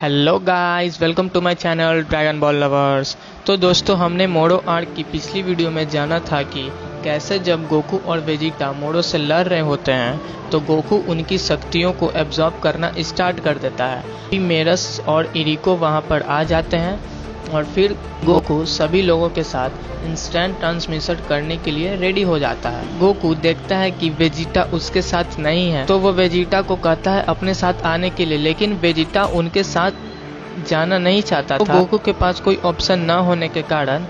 Hello guys, welcome to my channel dragon ball lovers. तो दोस्तों, हमने मोड़ो आर्क की पिछली वीडियो में जाना था कि कैसे जब गोकू और वेजिटा मोड़ो से लड़ रहे होते हैं तो गोकू उनकी शक्तियों को एब्जॉर्ब करना स्टार्ट कर देता है। फिर मेरस और इरिको वहां पर आ जाते हैं और फिर गोकू सभी लोगों के साथ इंस्टेंट ट्रांसमिशन करने के लिए रेडी हो जाता है। गोकू देखता है कि वेजिटा उसके साथ नहीं है तो वो वेजिटा को कहता है अपने साथ आने के लिए, लेकिन वेजिटा उनके साथ जाना नहीं चाहता था। तो गोकू के पास कोई ऑप्शन न होने के कारण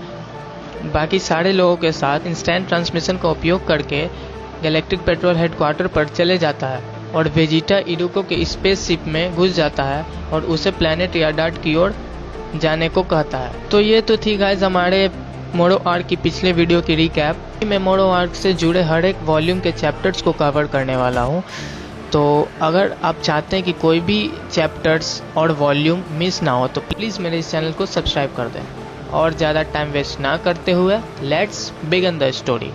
बाकी सारे लोगों के साथ इंस्टेंट ट्रांसमिशन का उपयोग करके गैलेक्टिक पेट्रोल हेडक्वार्टर पर चले जाता है और वेजिटा इरिको के स्पेसशिप में घुस जाता है और उसे प्लैनेट यार्डार्ड की ओर जाने को कहता है। तो ये तो थी गाइस हमारे मोड़ो आर्क की पिछले वीडियो की रिकैप। मैं मोड़ो आर्क से जुड़े हर एक वॉल्यूम के चैप्टर्स को कवर करने वाला हूँ। तो अगर आप चाहते हैं कि कोई भी चैप्टर्स और वॉल्यूम मिस ना हो तो प्लीज़ मेरे इस चैनल को सब्सक्राइब कर दें। और ज़्यादा टाइम वेस्ट ना करते हुए लेट्स बिगिन द स्टोरी।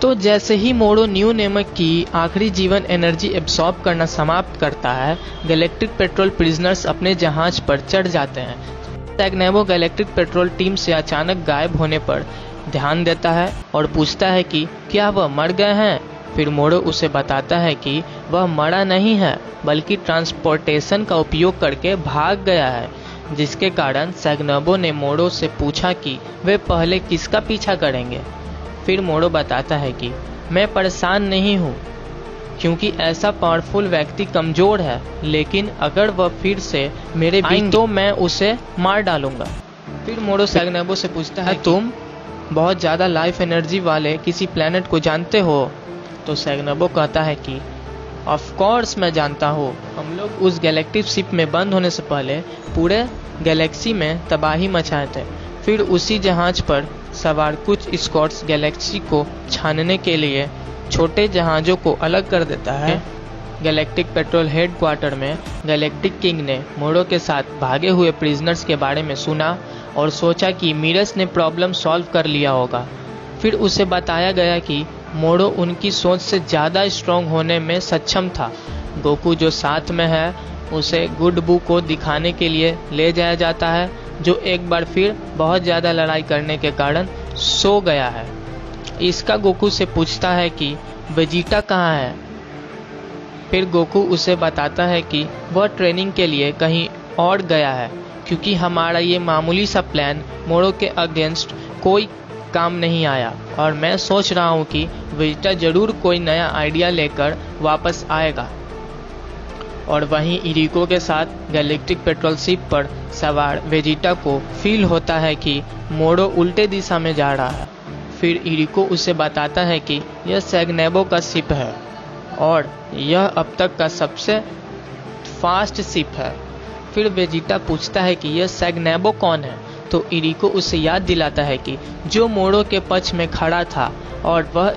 तो जैसे ही मोड़ो न्यू नेमक की आखिरी जीवन एनर्जी एब्सॉर्ब करना समाप्त करता है, गैलेक्टिक पेट्रोल प्रिजनर्स अपने जहाज पर चढ़ जाते हैं। सैग्नेबो गैलेक्टिक पेट्रोल टीम से अचानक गायब होने पर ध्यान देता है और पूछता है कि क्या वह मर गए हैं। फिर मोड़ो उसे बताता है कि वह मरा नहीं है बल्कि ट्रांसपोर्टेशन का उपयोग करके भाग गया है, जिसके कारण सैग्नेबो ने मोड़ो से पूछा कि वे पहले किसका पीछा करेंगे। फिर मोड़ो बताता है कि मैं परेशान नहीं हूँ क्योंकि ऐसा पावरफुल व्यक्ति कमज़ोर है, लेकिन अगर वह फिर से मेरे बीच तो मैं उसे मार डालूंगा। फिर मोड़ो सैग्नेबो से पूछता है तुम बहुत ज़्यादा लाइफ एनर्जी वाले किसी प्लेनेट को जानते हो। तो सैग्नेबो कहता है कि ऑफ कोर्स मैं जानता हूँ। हम लोग उस गैलेक्टिक शिप में बंद होने से पहले पूरे गैलेक्सी में तबाही मचाए थे। फिर उसी जहाज पर सवार कुछ स्कॉट्स गैलेक्सी को छानने के लिए छोटे जहाज़ों को अलग कर देता है। गैलेक्टिक पेट्रोल हेडक्वार्टर में गैलेक्टिक किंग ने मोड़ो के साथ भागे हुए प्रिजनर्स के बारे में सुना और सोचा कि मीरस ने प्रॉब्लम सॉल्व कर लिया होगा। फिर उसे बताया गया कि मोड़ो उनकी सोच से ज़्यादा स्ट्रॉन्ग होने में सक्षम था। गोकू जो साथ में है उसे गुड बू को दिखाने के लिए ले जाया जाता है, जो एक बार फिर बहुत ज़्यादा लड़ाई करने के कारण सो गया है। इसका गोकू से पूछता है कि वेजिटा कहाँ है। फिर गोकू उसे बताता है कि वह ट्रेनिंग के लिए कहीं और गया है क्योंकि हमारा ये मामूली सा प्लान मोड़ो के अगेंस्ट कोई काम नहीं आया और मैं सोच रहा हूँ कि वेजिटा ज़रूर कोई नया आइडिया लेकर वापस आएगा। और वहीं इरिको के साथ गैलेक्टिक पेट्रोल शिप पर सवार वेजिटा को फील होता है कि मोड़ो उल्टे दिशा में जा रहा है। फिर इरिको उसे बताता है कि यह सैग्नेबो का शिप है और यह अब तक का सबसे फास्ट शिप है। फिर वेजिटा पूछता है कि यह सैग्नेबो कौन है, तो इरिको उसे याद दिलाता है कि जो मोड़ो के पक्ष में खड़ा था और वह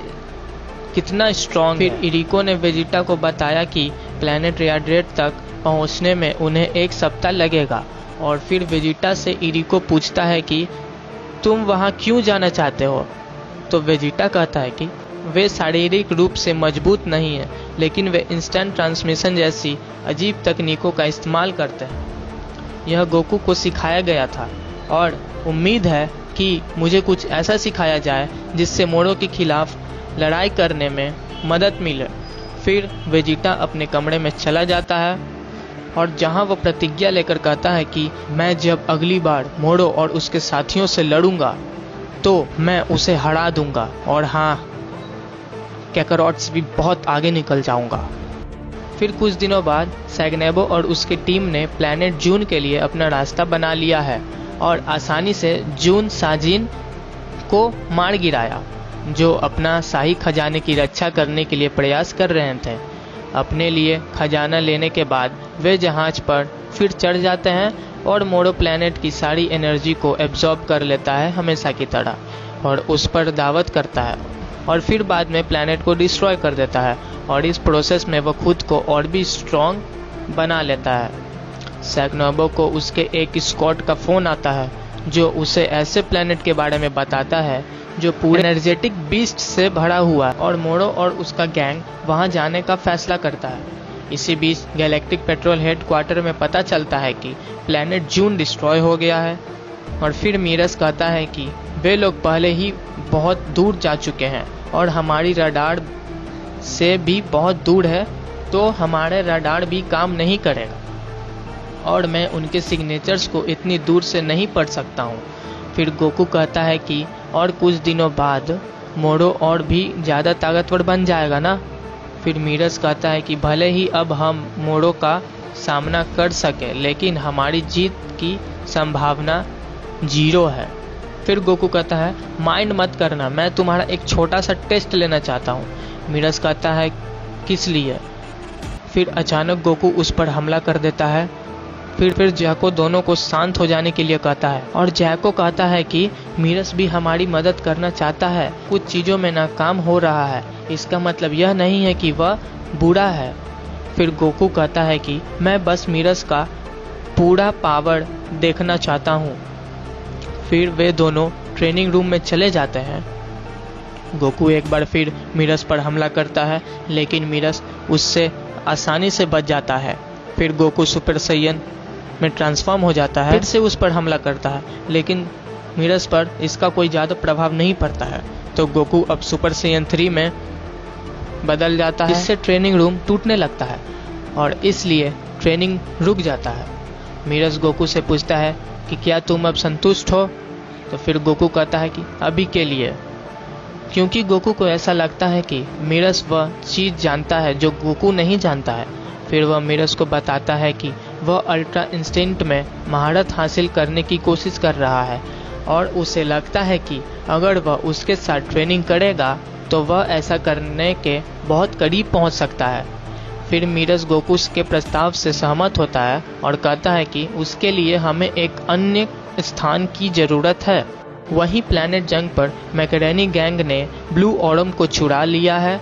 कितना स्ट्रॉन्ग है। फिर इरिको ने वेजिटा को बताया कि प्लैनेट यार्डार्ड तक पहुंचने में उन्हें 1 सप्ताह लगेगा। और फिर वेजिटा से इरिको पूछता है कि तुम वहां क्यों जाना चाहते हो। तो वेजिटा कहता है कि वे शारीरिक रूप से मजबूत नहीं हैं, लेकिन वे इंस्टेंट ट्रांसमिशन जैसी अजीब तकनीकों का इस्तेमाल करते हैं। यह गोकू को सिखाया गया था और उम्मीद है कि मुझे कुछ ऐसा सिखाया जाए जिससे मोड़ो के खिलाफ लड़ाई करने में मदद मिले। फिर वेजिटा अपने कमरे में चला जाता है और जहां वह प्रतिज्ञा लेकर कहता है कि मैं जब अगली बार मोड़ो और उसके साथियों से लड़ूंगा तो मैं उसे हरा दूंगा और हाँ, कैकरॉट से भी बहुत आगे निकल जाऊंगा। फिर कुछ दिनों बाद सैग्नेबो और उसकी टीम ने प्लैनेट जून के लिए अपना रास्ता बना लिया है और आसानी से जून साजिन को मार गिराया, जो अपना शाही खजाने की रक्षा करने के लिए प्रयास कर रहे थे। अपने लिए खजाना लेने के बाद वे जहाज पर फिर चढ़ जाते हैं और मोड़ो प्लैनेट की सारी एनर्जी को एब्जॉर्ब कर लेता है हमेशा की तरह और उस पर दावत करता है और फिर बाद में प्लैनेट को डिस्ट्रॉय कर देता है और इस प्रोसेस में वह खुद को और भी स्ट्रॉन्ग बना लेता है। सैग्नेबो को उसके एक स्कॉट का फ़ोन आता है जो उसे ऐसे प्लैनेट के बारे में बताता है जो पूरे एनर्जेटिक बीस्ट से भरा हुआ है और मोड़ो और उसका गैंग वहां जाने का फैसला करता है। इसी बीच गैलेक्टिक पेट्रोल हेडक्वार्टर में पता चलता है कि प्लैनेट जून डिस्ट्रॉय हो गया है। और फिर मीरस कहता है कि वे लोग पहले ही बहुत दूर जा चुके हैं और हमारी रडार से भी बहुत दूर है, तो हमारे रडार भी काम नहीं करेगा और मैं उनके सिग्नेचर्स को इतनी दूर से नहीं पढ़ सकता हूँ। फिर गोकू कहता है कि और कुछ दिनों बाद मोड़ो और भी ज़्यादा ताकतवर बन जाएगा ना। फिर मीरस कहता है कि भले ही अब हम मोड़ो का सामना कर सके, लेकिन हमारी जीत की संभावना 0 है। फिर गोकू कहता है माइंड मत करना, मैं तुम्हारा एक छोटा सा टेस्ट लेना चाहता हूँ। मीरस कहता है किस लिए। फिर अचानक गोकू उस पर हमला कर देता है। फिर जैको दोनों को शांत हो जाने के लिए कहता है और जैको कहता है कि मीरस भी हमारी मदद करना चाहता है, कुछ चीज़ों में नाकाम हो रहा है, इसका मतलब यह नहीं है कि वह बुरा है। फिर गोकू कहता है कि मैं बस मीरस का पूरा पावर देखना चाहता हूँ। फिर वे दोनों ट्रेनिंग रूम में चले जाते हैं। गोकू एक बार फिर मीरस पर हमला करता है, लेकिन मीरस उससे आसानी से बच जाता है। फिर गोकू सुपर सैयन में ट्रांसफॉर्म हो जाता है, फिर से उस पर हमला करता है, लेकिन मीरस पर इसका कोई ज़्यादा प्रभाव नहीं पड़ता है। तो गोकू अब सुपर सैयन 3 में बदल जाता है, इससे ट्रेनिंग रूम टूटने लगता है और इसलिए ट्रेनिंग रुक जाता है। मीरस गोकू से पूछता है कि क्या तुम अब संतुष्ट हो। तो फिर गोकू कहता है कि अभी के लिए, क्योंकि गोकू को ऐसा लगता है कि मीरस वह चीज़ जानता है जो गोकू नहीं जानता है। फिर वह मीरस को बताता है कि वह अल्ट्रा इंस्टिंक्ट में महारत हासिल करने की कोशिश कर रहा है और उसे लगता है कि अगर वह उसके साथ ट्रेनिंग करेगा तो वह ऐसा करने के बहुत करीब पहुंच सकता है। फिर मीरस गोकू के प्रस्ताव से सहमत होता है और कहता है कि उसके लिए हमें एक अन्य स्थान की ज़रूरत है। वहीं प्लैनेट जंग पर मैकेरोनी गैंग ने ब्लू ऑरम को चुरा लिया है,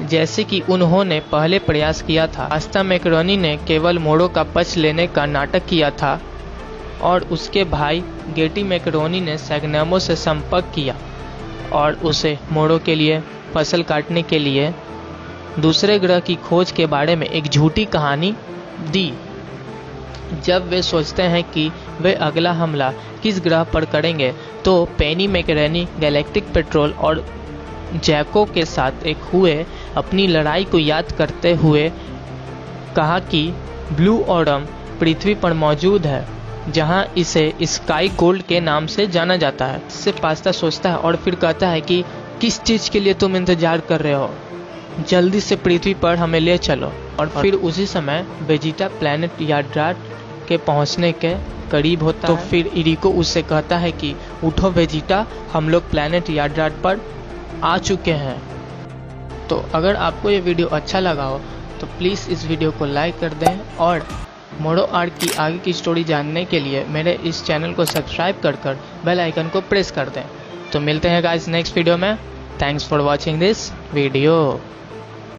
जैसे कि उन्होंने पहले प्रयास किया था। पास्ता मैकेरोनी ने केवल मोड़ो का पक्ष लेने का नाटक किया था और उसके भाई गेटी मैकेरोनी ने सैग्नामो से संपर्क किया और उसे मोड़ो के लिए फसल काटने के लिए दूसरे ग्रह की खोज के बारे में एक झूठी कहानी दी। जब वे सोचते हैं कि वे अगला हमला किस ग्रह पर करेंगे, तो पेनी मैकेरोनी गैलेक्टिक पेट्रोल और जैको के साथ एक हुए अपनी लड़ाई को याद करते हुए कहा कि ब्लू ऑरम पृथ्वी पर मौजूद है, जहां इसे स्काई गोल्ड के नाम से जाना जाता है। इससे पास्ता सोचता है और फिर कहता है कि किस चीज़ के लिए तुम इंतजार कर रहे हो, जल्दी से पृथ्वी पर हमें ले चलो। और फिर उसी समय वेजिटा प्लैनेट यार्ड्राट के पहुंचने के करीब होता है। तो फिर इरिको उससे कहता है कि उठो वेजिटा, हम लोग प्लैनेट यार्ड्राट पर आ चुके हैं। तो अगर आपको ये वीडियो अच्छा लगा हो तो प्लीज़ इस वीडियो को लाइक कर दें और मोड़ो आर्क की आगे की स्टोरी जानने के लिए मेरे इस चैनल को सब्सक्राइब कर बेल आइकन को प्रेस कर दें। तो मिलते हैं गाइस नेक्स्ट वीडियो में। Thanks for watching this video.